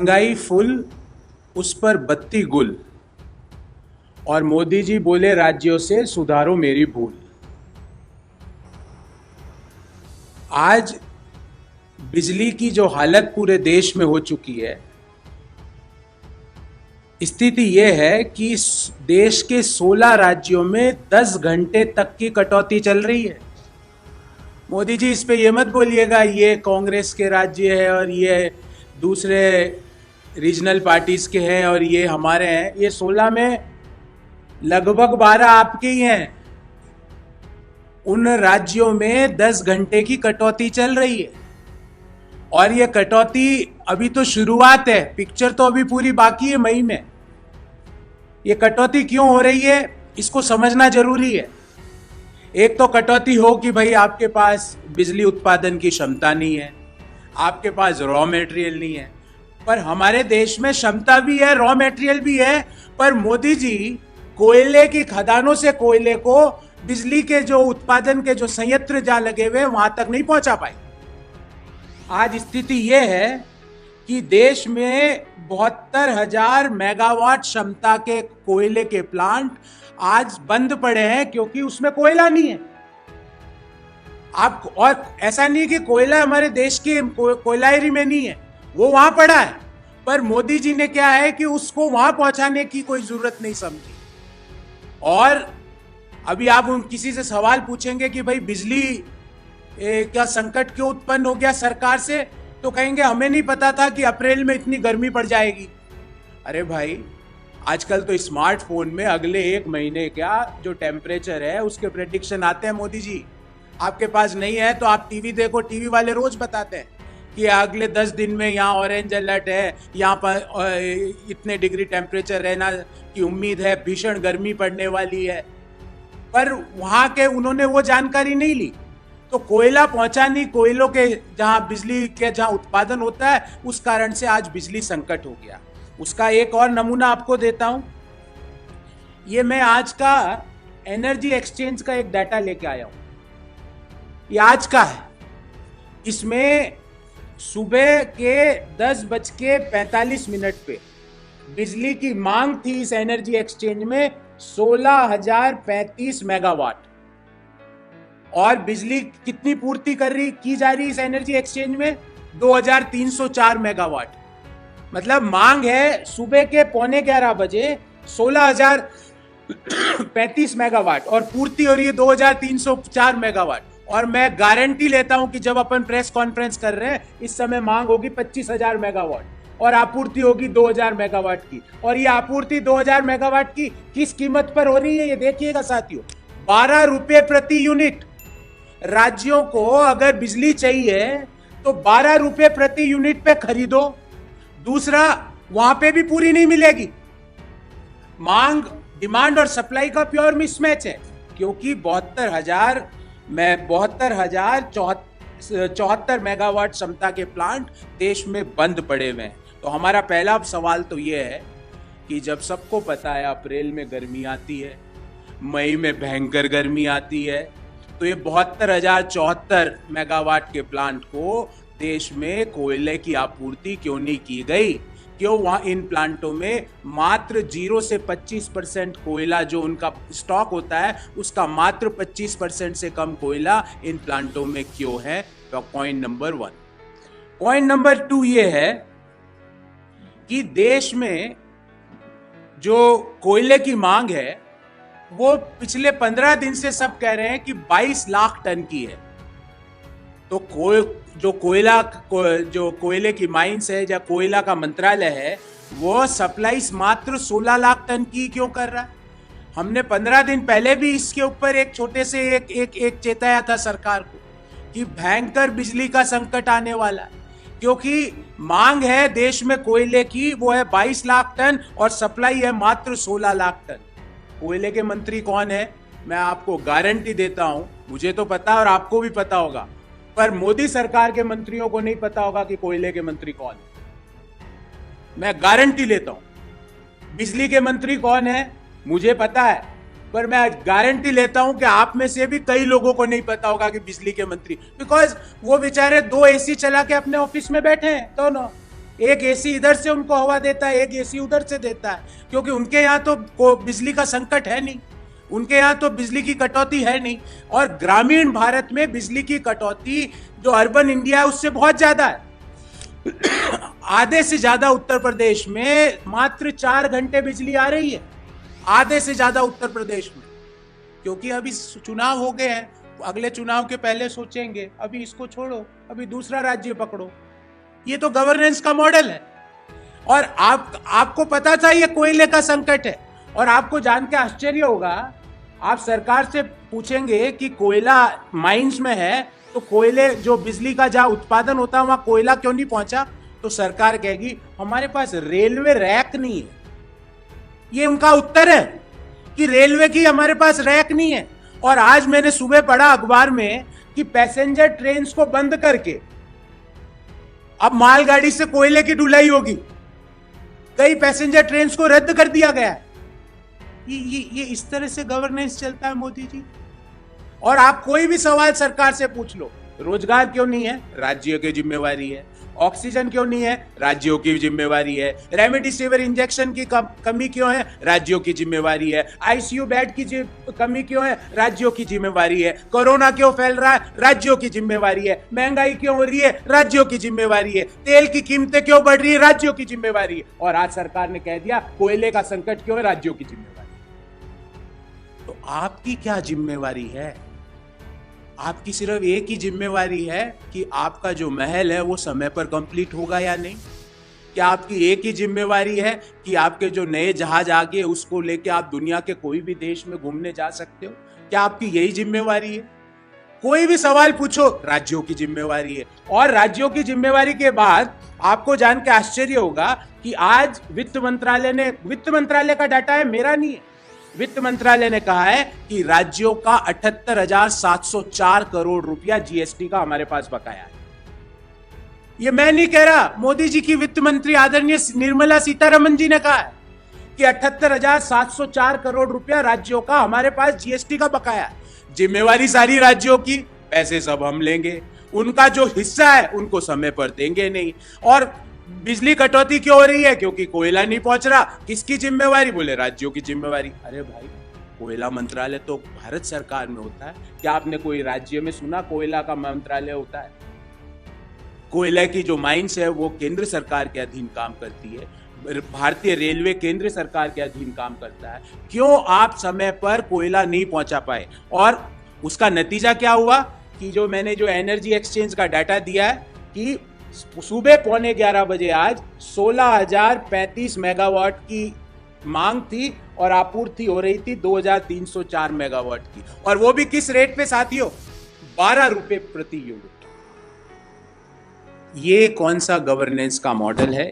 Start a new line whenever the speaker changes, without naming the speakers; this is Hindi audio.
महंगाई फुल, उस पर बत्ती गुल। और मोदी जी बोले राज्यों से सुधारो मेरी भूल। आज बिजली की जो हालत पूरे देश में हो चुकी है, स्थिति यह है कि देश के 16 राज्यों में 10 घंटे तक की कटौती चल रही है। मोदी जी इस पे ये मत बोलिएगा ये कांग्रेस के राज्य है और ये दूसरे रीजनल पार्टीज के हैं और ये हमारे हैं। ये 16 में लगभग 12 आपके ही हैं। उन राज्यों में 10 घंटे की कटौती चल रही है और ये कटौती अभी तो शुरुआत है, पिक्चर तो अभी पूरी बाकी है। मई में ये कटौती क्यों हो रही है इसको समझना जरूरी है। एक तो कटौती हो कि भाई आपके पास बिजली उत्पादन की क्षमता नहीं है, आपके पास रॉ मटेरियल नहीं है। पर हमारे देश में क्षमता भी है, रॉ मटेरियल भी है, पर मोदी जी कोयले की खदानों से कोयले को बिजली के जो उत्पादन के जो संयंत्र जहां लगे हुए वहां तक नहीं पहुंचा पाए। आज स्थिति यह है कि देश में 72,000 मेगावाट क्षमता के कोयले के प्लांट आज बंद पड़े हैं क्योंकि उसमें कोयला नहीं है। आप और ऐसा नहीं कि कोयला हमारे देश के कोयलारी में नहीं है, वो वहां पड़ा है, पर मोदी जी ने क्या है कि उसको वहां पहुंचाने की कोई जरूरत नहीं समझी। और अभी आप किसी से सवाल पूछेंगे कि भाई बिजली क्या संकट क्यों उत्पन्न हो गया सरकार से, तो कहेंगे हमें नहीं पता था कि अप्रैल में इतनी गर्मी पड़ जाएगी। अरे भाई आजकल तो स्मार्टफोन में अगले 1 महीने का जो टेम्परेचर है उसके प्रेडिक्शन आते हैं मोदी जी। आपके पास नहीं है तो आप टीवी देखो, टीवी वाले रोज बताते हैं कि अगले 10 दिन में यहाँ ऑरेंज अलर्ट है, यहाँ पर इतने डिग्री टेम्परेचर रहना की उम्मीद है, भीषण गर्मी पड़ने वाली है। पर वहां के उन्होंने वो जानकारी नहीं ली, तो कोयला पहुंचा नहीं। कोयलों के जहां बिजली के जहां उत्पादन होता है उस कारण से आज बिजली संकट हो गया। उसका एक और नमूना आपको देता हूं। ये मैं आज का एनर्जी एक्सचेंज का एक डाटा लेके आया हूं, ये आज का है। इसमें सुबह के 10:45 पे बिजली की मांग थी इस एनर्जी एक्सचेंज में 16,035 मेगावाट। और बिजली कितनी पूर्ति की जा रही इस एनर्जी एक्सचेंज में 2,304 मेगावाट। मतलब मांग है सुबह के 11:15 बजे 16,035 मेगावाट और पूर्ति हो रही है 2,304 मेगावाट। और मैं गारंटी लेता हूं कि जब अपन प्रेस कॉन्फ्रेंस कर रहे हैं इस समय मांग होगी 25,000 मेगावाट और आपूर्ति होगी 2,000 मेगावाट की। और ये आपूर्ति 2,000 मेगावाट की किस कीमत पर हो रही है ये देखिएगा साथियों, 12 रुपए प्रति यूनिट। राज्यों को अगर बिजली चाहिए तो 12 रुपए प्रति यूनिट पे खरीदो। दूसरा, वहां पे भी पूरी नहीं मिलेगी। मांग, डिमांड और सप्लाई का प्योर मिसमैच है क्योंकि 72,074 मेगावाट क्षमता के प्लांट देश में बंद पड़े हुए हैं। तो हमारा पहला सवाल तो यह है कि जब सबको पता है अप्रैल में गर्मी आती है, मई में भयंकर गर्मी आती है, तो ये 72,074 मेगावाट के प्लांट को देश में कोयले की आपूर्ति क्यों नहीं की गई? क्यों वहां इन प्लांटों में मात्र 0 से 25% कोयला जो उनका स्टॉक होता है उसका मात्र 25% से कम कोयला इन प्लांटों में क्यों है? तो पॉइंट नंबर 1। पॉइंट नंबर 2 ये है कि देश में जो कोयले की मांग है वो पिछले 15 दिन से सब कह रहे हैं कि 22 लाख टन की है। तो जो कोयले की माइंस है या कोयला का मंत्रालय है वो सप्लाई मात्र 16 लाख टन की क्यों कर रहा है? हमने 15 दिन पहले भी इसके ऊपर एक छोटे से एक चेताया था सरकार को कि भयंकर बिजली का संकट आने वाला है क्योंकि मांग है देश में कोयले की वो है 22 लाख टन और सप्लाई है मात्र 16 लाख टन। कोयले के मंत्री कौन है? मैं आपको गारंटी देता हूं, मुझे तो पता और आपको भी पता होगा, पर मोदी सरकार के मंत्रियों को नहीं पता होगा कि कोयले के मंत्री कौन है। मैं गारंटी लेता हूं। बिजली के मंत्री कौन है मुझे पता है, पर मैं गारंटी लेता हूं कि आप में से भी कई लोगों को नहीं पता होगा कि बिजली के मंत्री, बिकॉज वो बेचारे 2 AC चला के अपने ऑफिस में बैठे हैं दोनों। एक एसी इधर से उनको हवा देता है, एक एसी उधर से देता है, क्योंकि उनके यहाँ तो बिजली का संकट है नहीं, उनके यहाँ तो बिजली की कटौती है नहीं। और ग्रामीण भारत में बिजली की कटौती जो अर्बन इंडिया है उससे बहुत ज्यादा है। आधे से ज्यादा उत्तर प्रदेश में मात्र 4 घंटे बिजली आ रही है, आधे से ज्यादा उत्तर प्रदेश में। क्योंकि अभी चुनाव हो गए हैं, अगले चुनाव के पहले सोचेंगे, अभी इसको छोड़ो, अभी दूसरा राज्य पकड़ो। ये तो गवर्नेंस का मॉडल है। और आपको पता था ये कोयले का संकट है, और आपको जान के आश्चर्य होगा, आप सरकार से पूछेंगे कि कोयला माइंस में है तो कोयले जो बिजली का जहां उत्पादन होता है वहां कोयला क्यों नहीं पहुंचा, तो सरकार कहेगी हमारे पास रेलवे रैक नहीं है। ये उनका उत्तर है कि रेलवे की हमारे पास रैक नहीं है। और आज मैंने सुबह पढ़ा अखबार में कि पैसेंजर ट्रेन को बंद करके अब मालगाड़ी से कोयले की ढुलाई होगी। कई पैसेंजर ट्रेन को रद्द कर दिया गया है। ये इस तरह से गवर्नेंस चलता है मोदी जी। और आप कोई भी सवाल सरकार से पूछ लो, रोजगार क्यों नहीं है, राज्यों की जिम्मेवारी है। ऑक्सीजन क्यों नहीं है, राज्यों की जिम्मेवारी है। रेमडेसिविर इंजेक्शन की कमी क्यों है, राज्यों की जिम्मेवारी है। आईसीयू बेड की कमी क्यों है, राज्यों की जिम्मेवारी है। कोरोना क्यों फैल रहा है, राज्यों की जिम्मेवारी है। महंगाई क्यों हो रही है, राज्यों की जिम्मेवारी है। तेल की कीमतें क्यों बढ़ रही है, राज्यों की जिम्मेवारी है। और आज सरकार ने कह दिया कोयले का संकट क्यों है, राज्यों की जिम्मेवारी। तो आपकी क्या जिम्मेवारी है? आपकी सिर्फ एक ही जिम्मेवारी है कि आपका जो महल है वो समय पर कंप्लीट होगा या नहीं। क्या आपकी एक ही जिम्मेवारी है कि आपके जो नए जहाज आ गए उसको लेके आप दुनिया के कोई भी देश में घूमने जा सकते हो? क्या आपकी यही जिम्मेवारी है? कोई भी सवाल पूछो, राज्यों की जिम्मेवारी है। और राज्यों की जिम्मेवारी के बाद आपको जान के आश्चर्य होगा कि आज वित्त मंत्रालय का डाटा है, मेरा नहीं है, वित्त मंत्रालय ने कहा है कि राज्यों का 78,704 करोड़ रुपया जीएसटी का हमारे पास बकाया है। ये मैं नहीं कह रहा, मोदी जी की वित्त मंत्री आदरणीय निर्मला सीतारमण जी ने कहा है कि 78,704 करोड़ रुपया राज्यों का हमारे पास जीएसटी का बकाया है। जिम्मेवारी सारी राज्यों की, पैसे सब हम लेंगे, उनका जो हिस्सा है उनको समय पर देंगे नहीं। और बिजली कटौती क्यों हो रही है, क्योंकि कोयला नहीं पहुंच रहा। किसकी जिम्मेवारी, बोले राज्यों की जिम्मेवारी। अरे भाई, कोयला मंत्रालय तो भारत सरकार में होता है, क्या आपने कोई राज्य में सुना कोयला का मंत्रालय होता है? कोयला की जो माइंस है वो केंद्र सरकार के अधीन काम करती है। भारतीय रेलवे केंद्र सरकार के अधीन काम करता है। क्यों आप समय पर कोयला नहीं पहुंचा पाए? और उसका नतीजा क्या हुआ कि जो मैंने जो एनर्जी एक्सचेंज का डाटा दिया है कि सुबह 11:15 बजे आज 16,035 मेगावाट की मांग थी और आपूर्ति हो रही थी 2,304 मेगावाट की। और वो भी किस रेट पे साथियों, 12 रुपए प्रति यूनिट। ये कौन सा गवर्नेंस का मॉडल है?